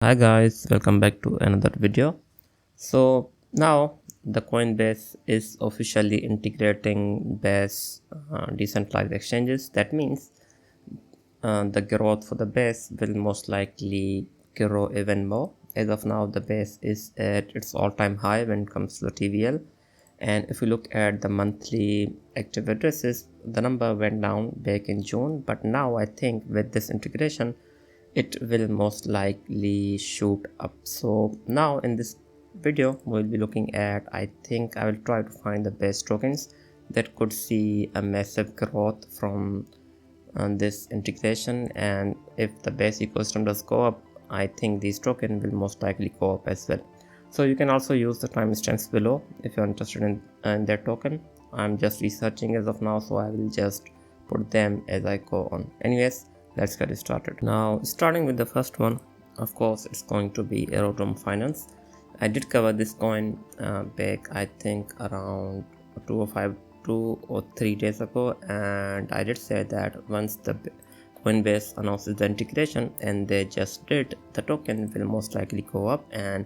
Hi guys, welcome back to another video. So now the Coinbase is officially integrating Base decentralized exchanges. That means the growth for the Base will most likely grow even more. As of now, the Base is at its all-time high when it comes to the TVL. And if you look at the monthly active addresses, the number went down back in June, but now I think with this integration it will most likely shoot up. So now in this video we'll be looking at, I think I will try to find the best tokens that could see a massive growth from this integration, and if the base ecosystem does go up, I think these tokens will most likely go up as well. So you can also use the timestamps below if you're interested in their token. I'm just researching as of now, so I will just put them as I go on. Anyways, let's get started. Now starting with the first one, of course it's going to be Aerodrome Finance. I did cover this coin back I think around 2 or 3 days ago, and I did say that once the Coinbase announces the integration, and they just did, the token will most likely go up, and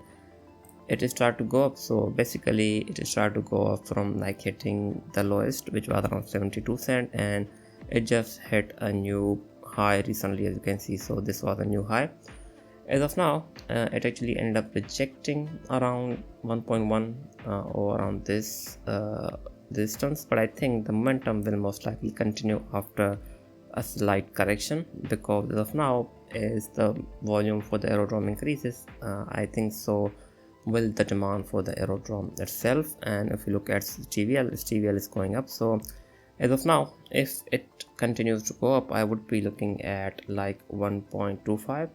it is start to go up. So basically it is start to go up from like hitting the lowest, which was around 72 cents, and it just hit a new high recently, as you can see. So this was a new high. As of now, it actually ended up rejecting around 1.1 or around this distance, but I think the momentum will most likely continue after a slight correction, because as of now, as the volume for the aerodrome increases, I think so will the demand for the aerodrome itself. And if you look at TVL is going up. So as of now, if it continues to go up, I would be looking at like 1.25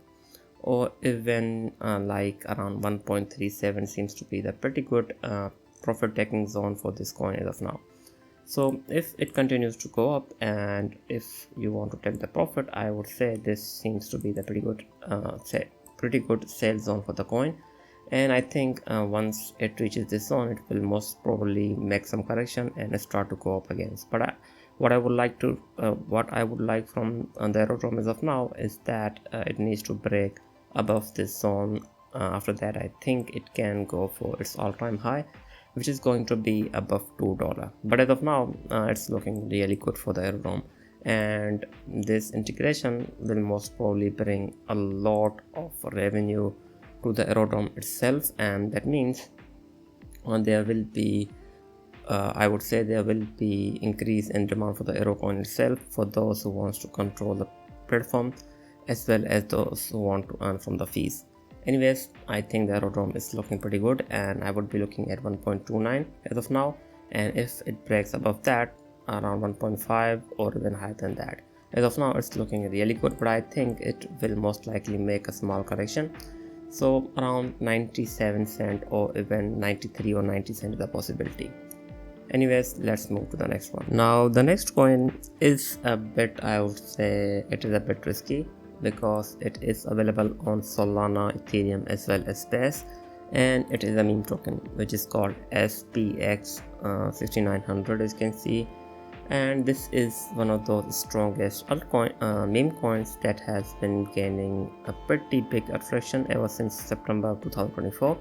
or even like around 1.37 seems to be the pretty good profit taking zone for this coin as of now. So if it continues to go up, and if you want to take the profit, I would say this seems to be the pretty good sales zone for the coin. And I think once it reaches this zone, it will most probably make some correction and start to go up again. But what I would like from the aerodrome as of now is that it needs to break above this zone. After that, I think it can go for its all-time high, which is going to be above $2. But as of now, it's looking really good for the aerodrome, and this integration will most probably bring a lot of revenue to the aerodrome itself, and that means there will be I would say there will be increase in demand for the aero coin itself, for those who wants to control the platform as well as those who want to earn from the fees. Anyways, I think the aerodrome is looking pretty good, and I would be looking at 1.29 as of now, and if it breaks above that, around 1.5 or even higher than that. As of now, it's looking really good, but I think it will most likely make a small correction. So around 97 cent or even 93 or 90 cent is a possibility. Anyways, let's move to the next one. Now the next coin is a bit, I would say it is a bit risky, because it is available on Solana, Ethereum as well as Base, and it is a meme token which is called SPX 6900, as you can see. And this is one of those strongest altcoin meme coins that has been gaining a pretty big attraction ever since September 2024.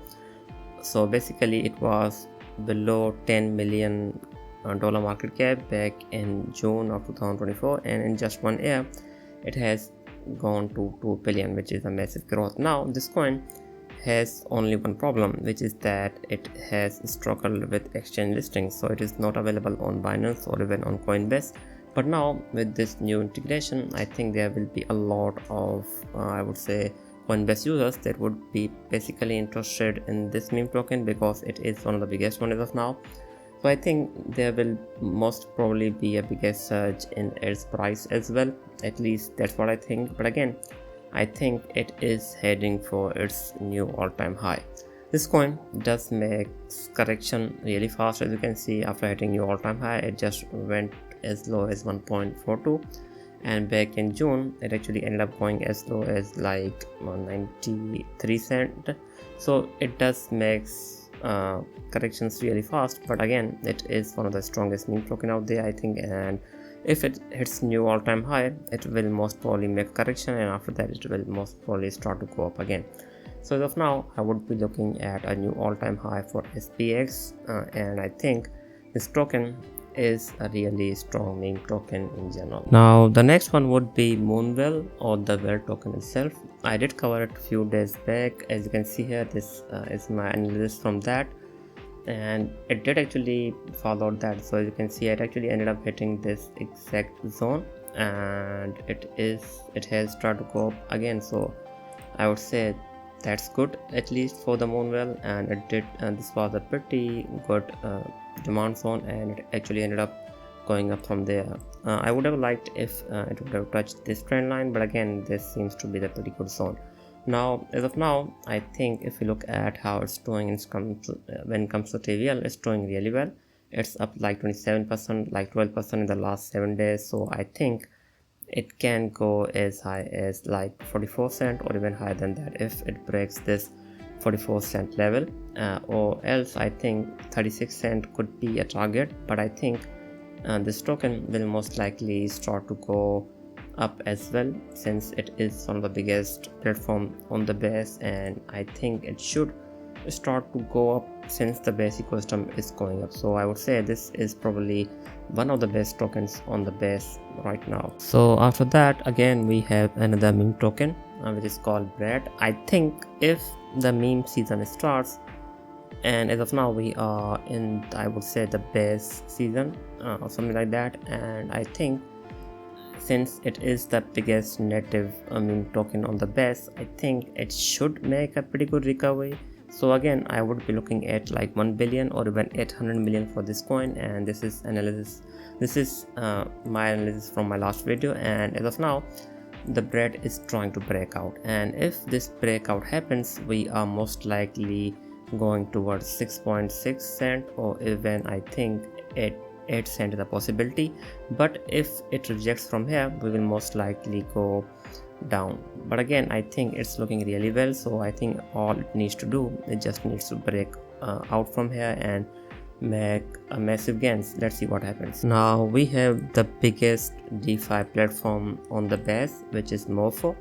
So basically it was below $10 million market cap back in June of 2024, and in just 1 year it has gone to 2 billion, which is a massive growth. Now this coin has only one problem, which is that it has struggled with exchange listings, so it is not available on Binance or even on Coinbase. But now with this new integration, I think there will be a lot of I would say Coinbase users that would be basically interested in this meme token, because it is one of the biggest one as of now. So I think there will most probably be a bigger surge in its price as well. At least that's what I think. But again, I think it is heading for its new all-time high. This coin does make correction really fast. As you can see, after hitting new all-time high, it just went as low as 1.42, and back in June it actually ended up going as low as like 93 cent. So it does makes corrections really fast, but again, it is one of the strongest meme token out there, I think. And if it hits new all-time high, it will most probably make a correction, and after that it will most probably start to go up again. So as of now, I would be looking at a new all-time high for SPX, and I think this token is a really strong meme token in general. Now the next one would be Moonwell, or the Well token itself. I did cover it a few days back. As you can see here, this is my analysis from that, and it did actually follow that. So as you can see, it actually ended up hitting this exact zone, and it has started to go up again. So I would say that's good, at least for the Moonwell, and it did, and this was a pretty good demand zone, and it actually ended up going up from there. I would have liked if it would have touched this trend line, but again, this seems to be the pretty good zone. Now as of now, I think if you look at how it's doing when it comes to TVL, it's doing really well. It's up like 27%, like 12% in the last 7 days. So I think it can go as high as like 44 cent or even higher than that if it breaks this 44 cent level, or else I think 36 cent could be a target. But I think this token will most likely start to go up as well, since it is one of the biggest platform on the base, and I think it should start to go up since the base ecosystem is going up. So I would say this is probably one of the best tokens on the base right now. So after that, again we have another meme token which is called Bread. I think if the meme season starts, and as of now we are in, I would say, the base season or something like that, and I think since it is the biggest native meme token on the base, I think it should make a pretty good recovery. So again, I would be looking at like 1 billion or even 800 million for this coin, and this is analysis. This is my analysis from my last video, and as of now, the Bread is trying to break out, and if this breakout happens, we are most likely going towards 6.6 cent, or even I think 8 cent is a possibility. But if it rejects from here, we will most likely go down. But again, I think it's looking really well, so I think all it needs to do, it just needs to break out from here and make a massive gains. Let's see what happens. Now we have the biggest DeFi platform on the base, which is Morpho.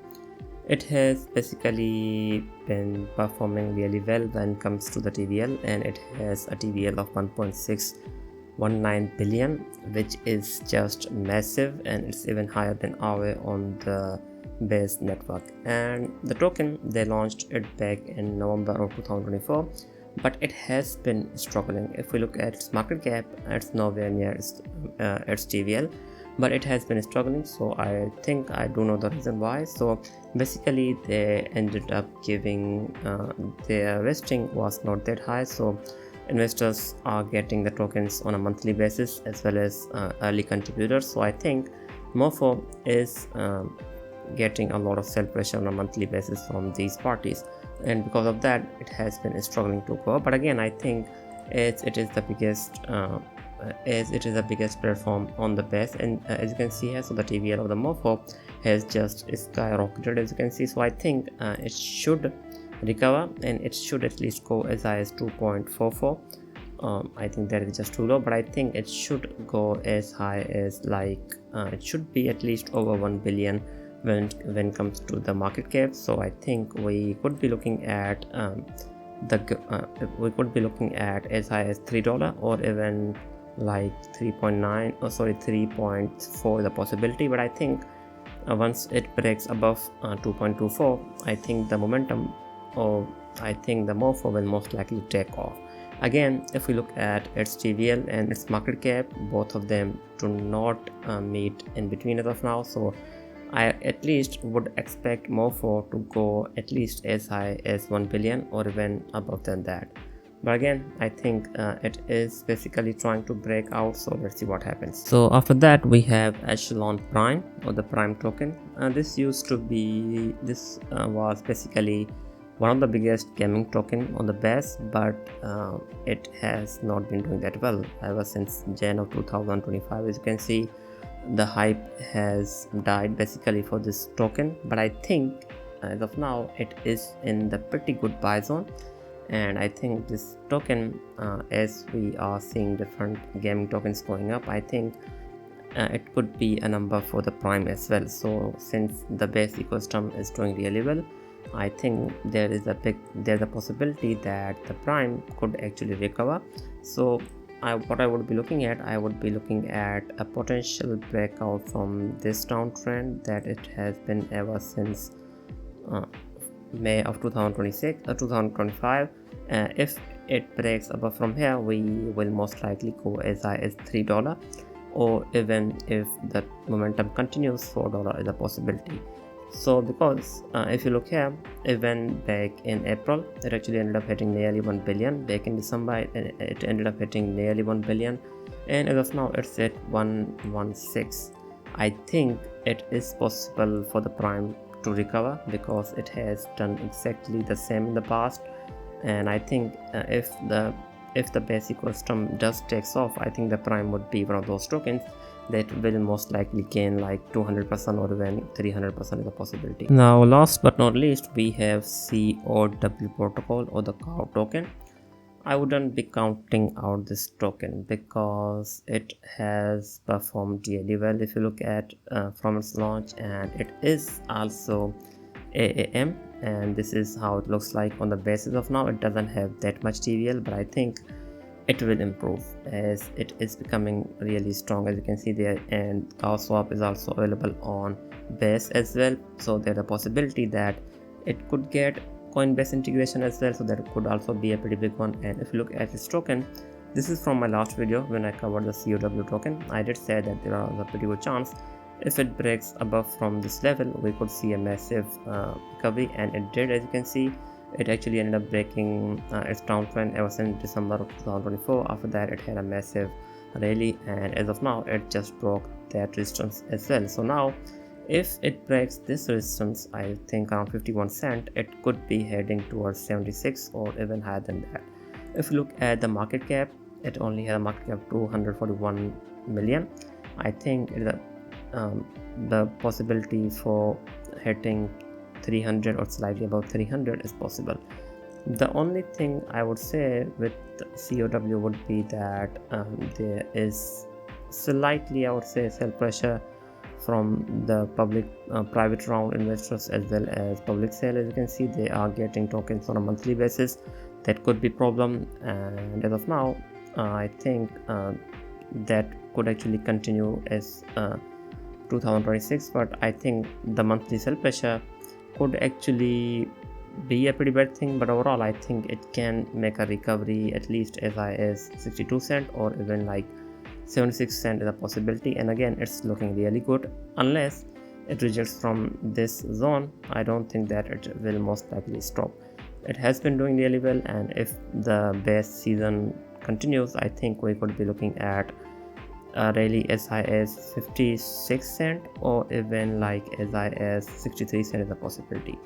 It has basically been performing really well when it comes to the TVL, and it has a TVL of 1.619 billion, which is just massive, and it's even higher than AERO on the Base Network. And the token, they launched it back in November of 2024, but it has been struggling. If we look at its market cap, it's nowhere near its TVL, but it has been struggling. So I think I do know the reason why. So basically they ended up giving their vesting was not that high, so investors are getting the tokens on a monthly basis as well as early contributors. So I think Morpho is getting a lot of sell pressure on a monthly basis from these parties, and because of that it has been struggling to go up. But again, I think as it is the biggest platform on the base, and as you can see here, so the TVL of the Morpho has just skyrocketed, as you can see. So I think it should recover, and it should at least go as high as 2.44. I think that is just too low, but I think it should go as high as like it should be at least over 1 billion when it comes to the market cap. So I think we could be looking at as high as $3 or even like 3.9 or sorry 3.4 the possibility. But I think once it breaks above 2.24, I think the momentum, or I think the Morpho will most likely take off. Again, if we look at its TVL and its market cap, both of them do not meet in between as of now. So I at least would expect Morpho to go at least as high as 1 billion or even above than that. But again, I think it is basically trying to break out, so let's see what happens. So after that we have Echelon Prime, or the Prime token. This was basically one of the biggest gaming token on the base, but it has not been doing that well ever since Jan of 2025. As you can see, the hype has died basically for this token, but I think as of now it is in the pretty good buy zone. And I think this token, as we are seeing different gaming tokens going up, I think it could be a number for the Prime as well. So since the base ecosystem is doing really well, I think there's a possibility that the prime could actually recover. So what I would be looking at, I would be looking at a potential breakout from this downtrend that it has been ever since May of 2025. If it breaks above from here, we will most likely go as high as $3, or even if the momentum continues, $4 is a possibility. So because if you look here, even back in April, it actually ended up hitting nearly 1 billion. Back in December, it ended up hitting nearly 1 billion, and as of now it's at 116. I think it is possible for the prime to recover because it has done exactly the same in the past. And I think if the base ecosystem does takes off, I think the prime would be one of those tokens that will most likely gain like 200% or even 300% is a possibility. Now last but not least, we have COW protocol, or the cow token. I wouldn't be counting out this token because it has performed really well if you look at from its launch, and it is also AAM, and this is how it looks like on the basis of now. It doesn't have that much TVL, but I think it will improve as it is becoming really strong, as you can see there, and cow swap is also available on Base as well, so there's a possibility that it could get Coinbase integration as well, so that could also be a pretty big one. And if you look at this token, this is from my last video when I covered the COW token. I did say that there are a pretty good chance if it breaks above from this level, we could see a massive recovery, and it did. As you can see, it actually ended up breaking its downtrend ever since December of 2024. After that, it had a massive rally, and as of now, it just broke that resistance as well. So now, if it breaks this resistance, I think around 51 cent, it could be heading towards 76 or even higher than that. If you look at the market cap, it only has a market cap of 241 million. I think the possibility for hitting 300 or slightly above 300 is possible. The only thing I would say with COW would be that there is slightly, I would say, sell pressure from the private round investors as well as public sale. As you can see, they are getting tokens on a monthly basis. That could be problem, and as of now, I think that could actually continue as 2026. But I think the monthly sell pressure could actually be a pretty bad thing, but overall I think it can make a recovery at least as high as 62 cent or even like 76 cent is a possibility. And again, it's looking really good. Unless it rejects from this zone, I don't think that it will most likely stop. It has been doing really well, and if the base season continues, I think we could be looking at a rally as high as 56 cent or even like as high as 63 cent is a possibility.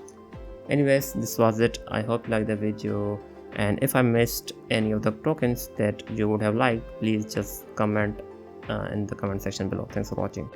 Anyways, this was it. I hope you liked the video, and if I missed any of the tokens that you would have liked, please just comment in the comment section below. Thanks for watching.